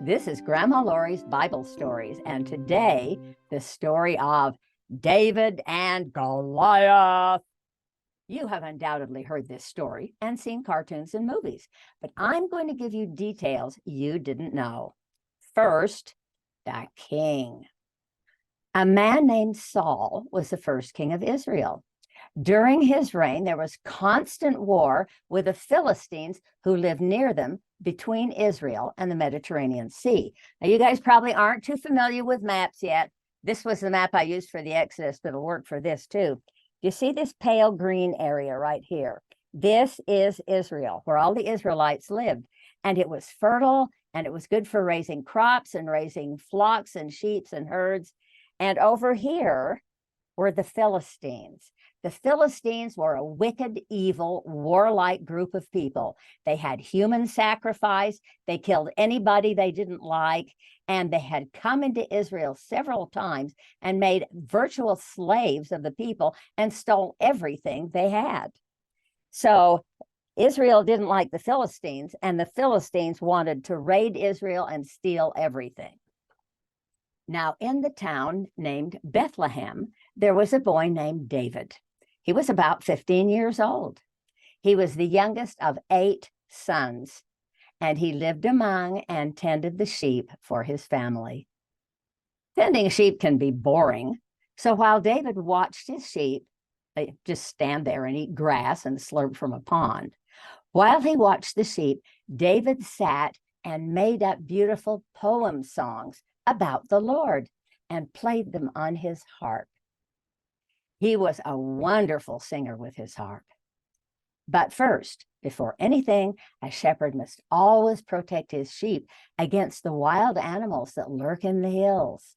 This is Grandma Lorie's Bible Stories, and today the story of David and Goliath. You have undoubtedly heard this story and seen cartoons and movies, but I'm going to give you details you didn't know. First, the king. A man named Saul was the first king of Israel. During his reign, there was constant war with the Philistines who lived near them between Israel and the Mediterranean Sea. Now, you guys probably aren't too familiar with maps yet. This was the map I used for the Exodus, but it'll work for this too. You see this pale green area right here? This is Israel, where all the Israelites lived. And it was fertile, and it was good for raising crops and raising flocks and sheep and herds. And over here were the Philistines. The Philistines were a wicked, evil, warlike group of people. They had human sacrifice. They killed anybody they didn't like. And they had come into Israel several times and made virtual slaves of the people and stole everything they had. So Israel didn't like the Philistines, and the Philistines wanted to raid Israel and steal everything. Now, in the town named Bethlehem, there was a boy named David. He was about 15 years old. He was the youngest of 8 sons, and he lived among and tended the sheep for his family. Tending sheep can be boring, so while David watched his sheep, they just stand there and eat grass and slurp from a pond. While he watched the sheep, David sat and made up beautiful poem songs about the Lord and played them on his harp. He was a wonderful singer with his harp. But first, before anything, a shepherd must always protect his sheep against the wild animals that lurk in the hills.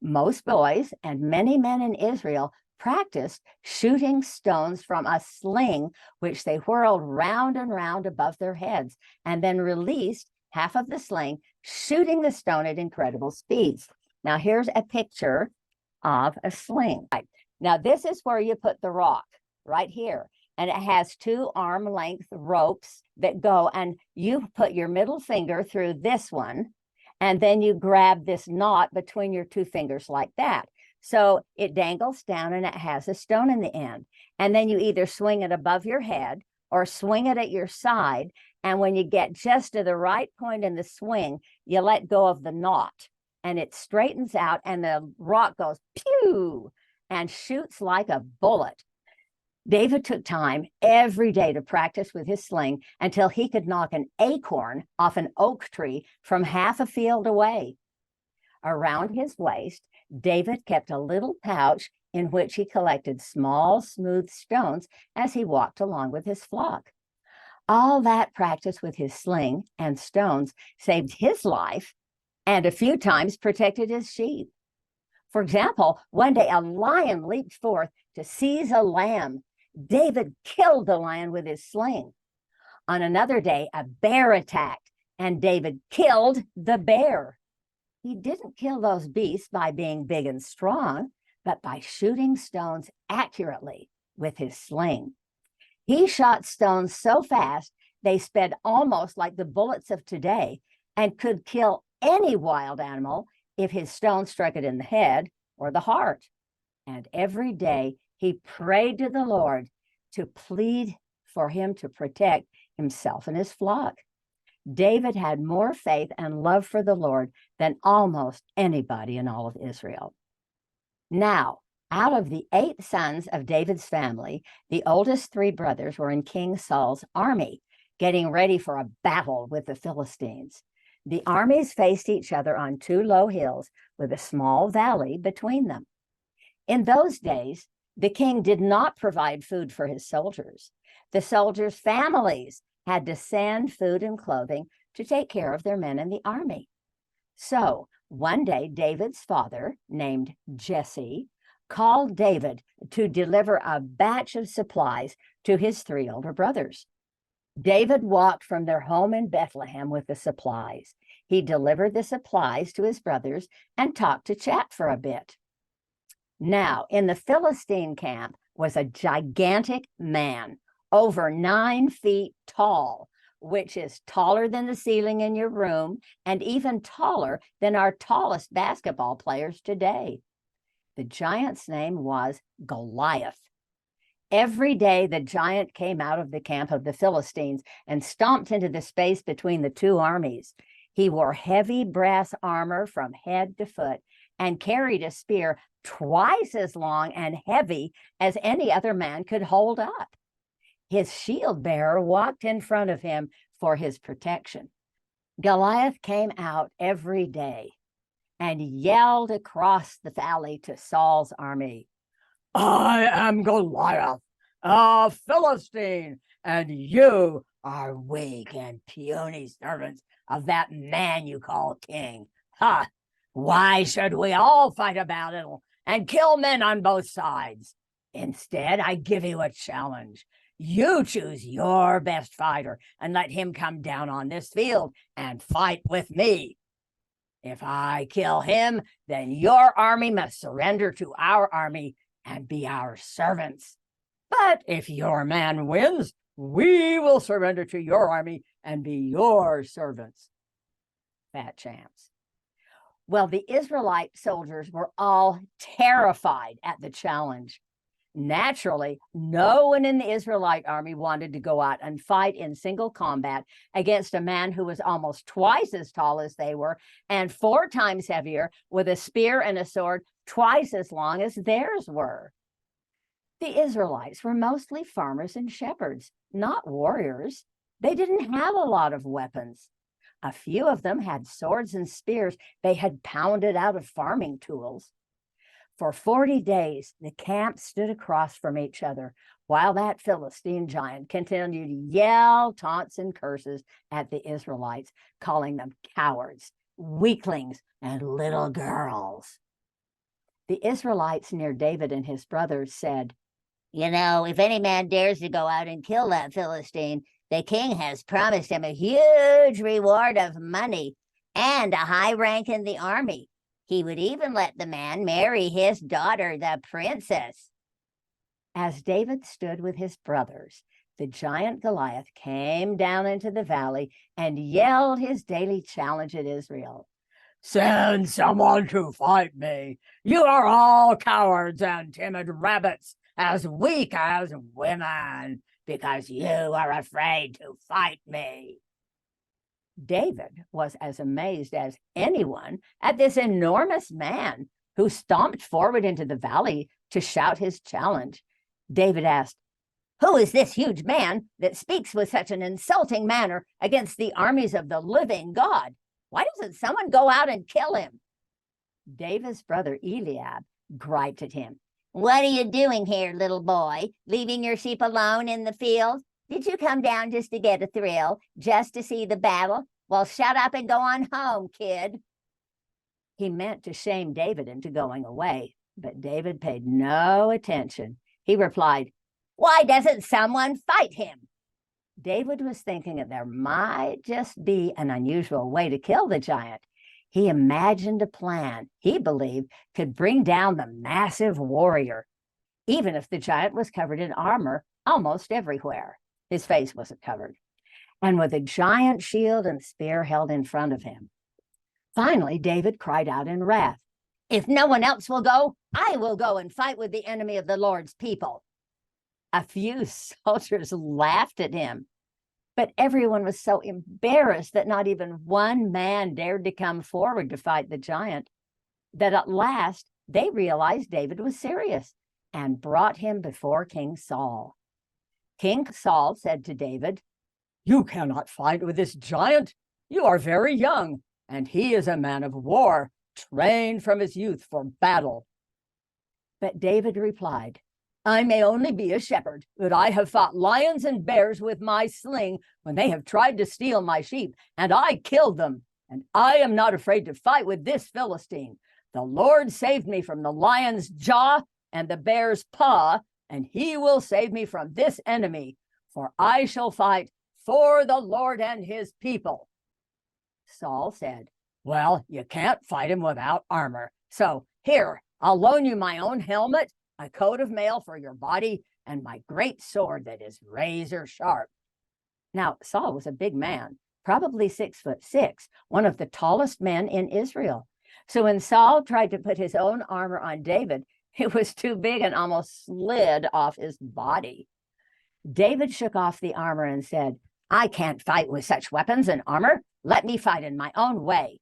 Most boys and many men in Israel practiced shooting stones from a sling, which they whirled round and round above their heads, and then released half of the sling, shooting the stone at incredible speeds. Now, here's a picture of a sling. Now, this is where you put the rock, right here. And it has 2 arm-length ropes that go, and you put your middle finger through this one, and then you grab this knot between your 2 fingers like that. So it dangles down, and it has a stone in the end. And then you either swing it above your head or swing it at your side. And when you get just to the right point in the swing, you let go of the knot, and it straightens out, and the rock goes pew and shoots like a bullet. David took time every day to practice with his sling until he could knock an acorn off an oak tree from half a field away. Around his waist, David kept a little pouch in which he collected small, smooth stones as he walked along with his flock. All that practice with his sling and stones saved his life and a few times protected his sheep. For example, one day a lion leaped forth to seize a lamb. David killed the lion with his sling. On another day, a bear attacked, and David killed the bear. He didn't kill those beasts by being big and strong, but by shooting stones accurately with his sling. He shot stones so fast, they sped almost like the bullets of today and could kill any wild animal if his stone struck it in the head or the heart. And every day he prayed to the Lord to plead for him to protect himself and his flock. David had more faith and love for the Lord than almost anybody in all of Israel. Now, out of the 8 sons of David's family, the oldest 3 brothers were in King Saul's army, getting ready for a battle with the Philistines. The armies faced each other on 2 low hills with a small valley between them. In those days, the king did not provide food for his soldiers. The soldiers' families had to send food and clothing to take care of their men in the army. So one day, David's father, named Jesse, called David to deliver a batch of supplies to his 3 older brothers. David walked from their home in Bethlehem with the supplies. He delivered the supplies to his brothers and talked to chat for a bit. Now, in the Philistine camp was a gigantic man, over 9 feet tall, which is taller than the ceiling in your room and even taller than our tallest basketball players today. The giant's name was Goliath. Every day, the giant came out of the camp of the Philistines and stomped into the space between the two armies. He wore heavy brass armor from head to foot and carried a spear twice as long and heavy as any other man could hold up. His shield bearer walked in front of him for his protection. Goliath came out every day and yelled across the valley to Saul's army, "I am Goliath, a Philistine, and you are weak and puny servants of that man you call king. Ha! Why should we all fight a battle and kill men on both sides? Instead, I give you a challenge. You choose your best fighter and let him come down on this field and fight with me. If I kill him, then your army must surrender to our army and be our servants. But if your man wins, we will surrender to your army and be your servants." Fat chance. Well, the Israelite soldiers were all terrified at the challenge. Naturally, no one in the Israelite army wanted to go out and fight in single combat against a man who was almost twice as tall as they were and 4 times heavier, with a spear and a sword twice as long as theirs were. The Israelites were mostly farmers and shepherds, not warriors. They didn't have a lot of weapons. A few of them had swords and spears they had pounded out of farming tools. For 40 days, the camp stood across from each other while that Philistine giant continued to yell taunts and curses at the Israelites, calling them cowards, weaklings, and little girls. The Israelites near David and his brothers said, "You know, if any man dares to go out and kill that Philistine, the king has promised him a huge reward of money and a high rank in the army. He would even let the man marry his daughter, the princess." As David stood with his brothers, the giant Goliath came down into the valley and yelled his daily challenge at Israel. "Send someone to fight me. You are all cowards and timid rabbits, as weak as women, because you are afraid to fight me." David was as amazed as anyone at this enormous man who stomped forward into the valley to shout his challenge. David asked, "Who is this huge man that speaks with such an insulting manner against the armies of the living God? Why doesn't someone go out and kill him?" David's brother Eliab griped at him. "What are you doing here, little boy? Leaving your sheep alone in the field? Did you come down just to get a thrill, just to see the battle? Well, shut up and go on home, kid." He meant to shame David into going away, but David paid no attention. He replied, "Why doesn't someone fight him?" David was thinking that there might just be an unusual way to kill the giant. He imagined a plan he believed could bring down the massive warrior, even if the giant was covered in armor almost everywhere. His face wasn't covered, and with a giant shield and spear held in front of him. Finally, David cried out in wrath, "If no one else will go, I will go and fight with the enemy of the Lord's people." A few soldiers laughed at him, but everyone was so embarrassed that not even one man dared to come forward to fight the giant, that at last they realized David was serious and brought him before King Saul. King Saul said to David, "You cannot fight with this giant. You are very young, and he is a man of war, trained from his youth for battle." But David replied, "I may only be a shepherd, but I have fought lions and bears with my sling when they have tried to steal my sheep, and I killed them. And I am not afraid to fight with this Philistine. The Lord saved me from the lion's jaw and the bear's paw, and he will save me from this enemy, for I shall fight for the Lord and his people." Saul said, "Well, you can't fight him without armor. So here, I'll loan you my own helmet, a coat of mail for your body, and my great sword that is razor sharp." Now, Saul was a big man, probably 6'6", one of the tallest men in Israel. So when Saul tried to put his own armor on David, it was too big and almost slid off his body. David shook off the armor and said, "I can't fight with such weapons and armor. Let me fight in my own way."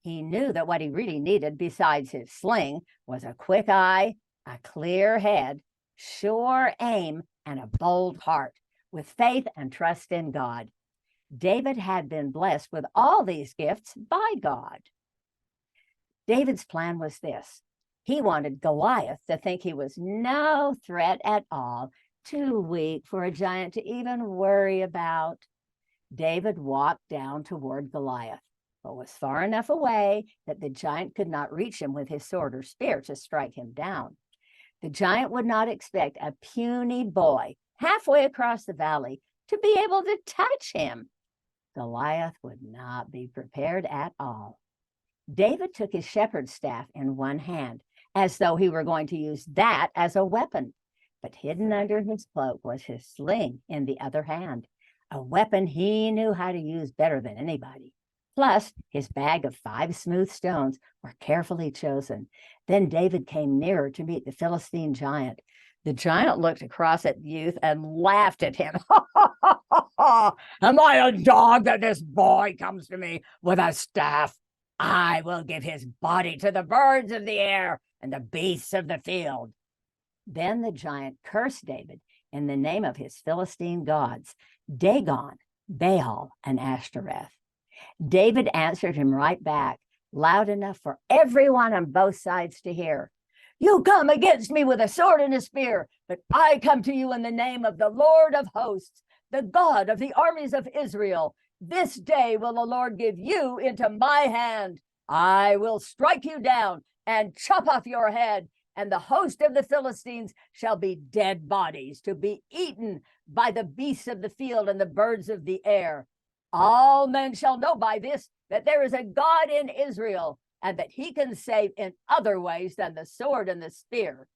He knew that what he really needed, besides his sling, was a quick eye, a clear head, sure aim, and a bold heart, with faith and trust in God. David had been blessed with all these gifts by God. David's plan was this. He wanted Goliath to think he was no threat at all, too weak for a giant to even worry about. David walked down toward Goliath, but was far enough away that the giant could not reach him with his sword or spear to strike him down. The giant would not expect a puny boy halfway across the valley to be able to touch him. Goliath would not be prepared at all. David took his shepherd's staff in one hand, as though he were going to use that as a weapon. But hidden under his cloak was his sling in the other hand, a weapon he knew how to use better than anybody. Plus, his bag of 5 smooth stones were carefully chosen. Then David came nearer to meet the Philistine giant. The giant looked across at the youth and laughed at him. "Am I a dog that this boy comes to me with a staff? I will give his body to the birds of the air and the beasts of the field." Then the giant cursed David in the name of his Philistine gods, Dagon, Baal, and Ashtoreth. David answered him right back, loud enough for everyone on both sides to hear. "You come against me with a sword and a spear, but I come to you in the name of the Lord of hosts, the God of the armies of Israel. This day will the Lord give you into my hand. I will strike you down and chop off your head, and the host of the Philistines shall be dead bodies to be eaten by the beasts of the field and the birds of the air. All men shall know by this that there is a God in Israel, and that he can save in other ways than the sword and the spear."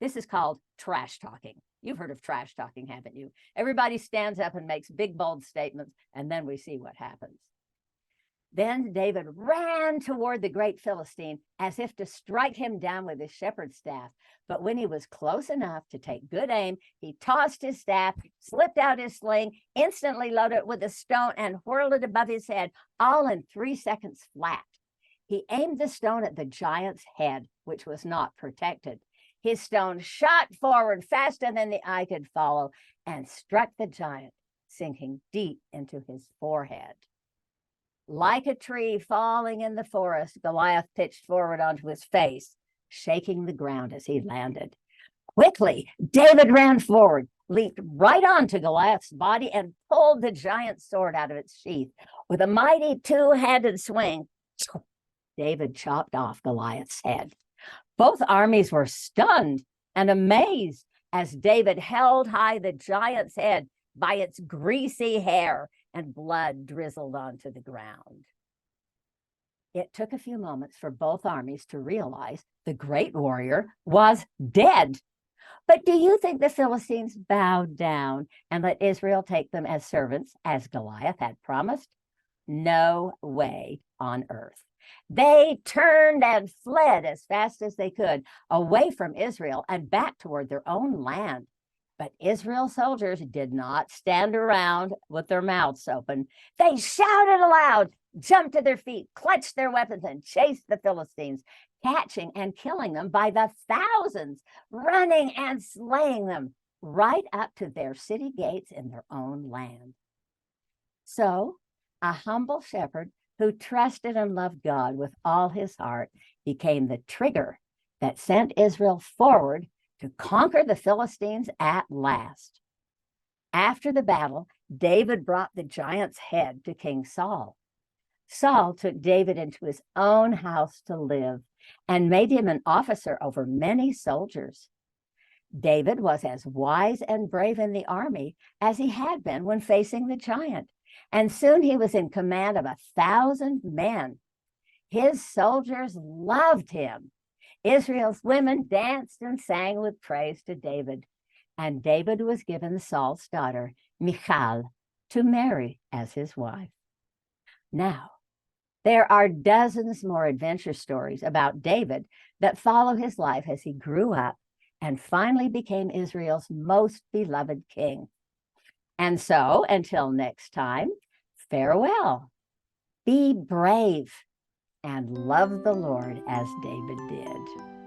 This is called trash talking. You've heard of trash talking, haven't you? Everybody stands up and makes big, bold statements, and then we see what happens. Then David ran toward the great Philistine as if to strike him down with his shepherd's staff. But when he was close enough to take good aim, he tossed his staff, slipped out his sling, instantly loaded it with a stone, and whirled it above his head, all in 3 seconds flat. He aimed the stone at the giant's head, which was not protected. His stone shot forward faster than the eye could follow and struck the giant, sinking deep into his forehead. Like a tree falling in the forest, Goliath pitched forward onto his face, shaking the ground as he landed. Quickly, David ran forward, leaped right onto Goliath's body, and pulled the giant's sword out of its sheath. With a mighty 2-handed swing, David chopped off Goliath's head. Both armies were stunned and amazed as David held high the giant's head by its greasy hair, and blood drizzled onto the ground. It took a few moments for both armies to realize the great warrior was dead. But do you think the Philistines bowed down and let Israel take them as servants, as Goliath had promised? No way on earth. They turned and fled as fast as they could, away from Israel and back toward their own land. But Israel's soldiers did not stand around with their mouths open. They shouted aloud, jumped to their feet, clutched their weapons, and chased the Philistines, catching and killing them by the thousands, running and slaying them right up to their city gates in their own land. So a humble shepherd who trusted and loved God with all his heart became the trigger that sent Israel forward to conquer the Philistines at last. After the battle, David brought the giant's head to King Saul. Saul took David into his own house to live and made him an officer over many soldiers. David was as wise and brave in the army as he had been when facing the giant, and soon he was in command of 1,000 men. His soldiers loved him. Israel's women danced and sang with praise to David, and David was given Saul's daughter, Michal, to Mary as his wife. Now, there are dozens more adventure stories about David that follow his life as he grew up and finally became Israel's most beloved king. And so, until next time, farewell. Be brave and love the Lord as David did.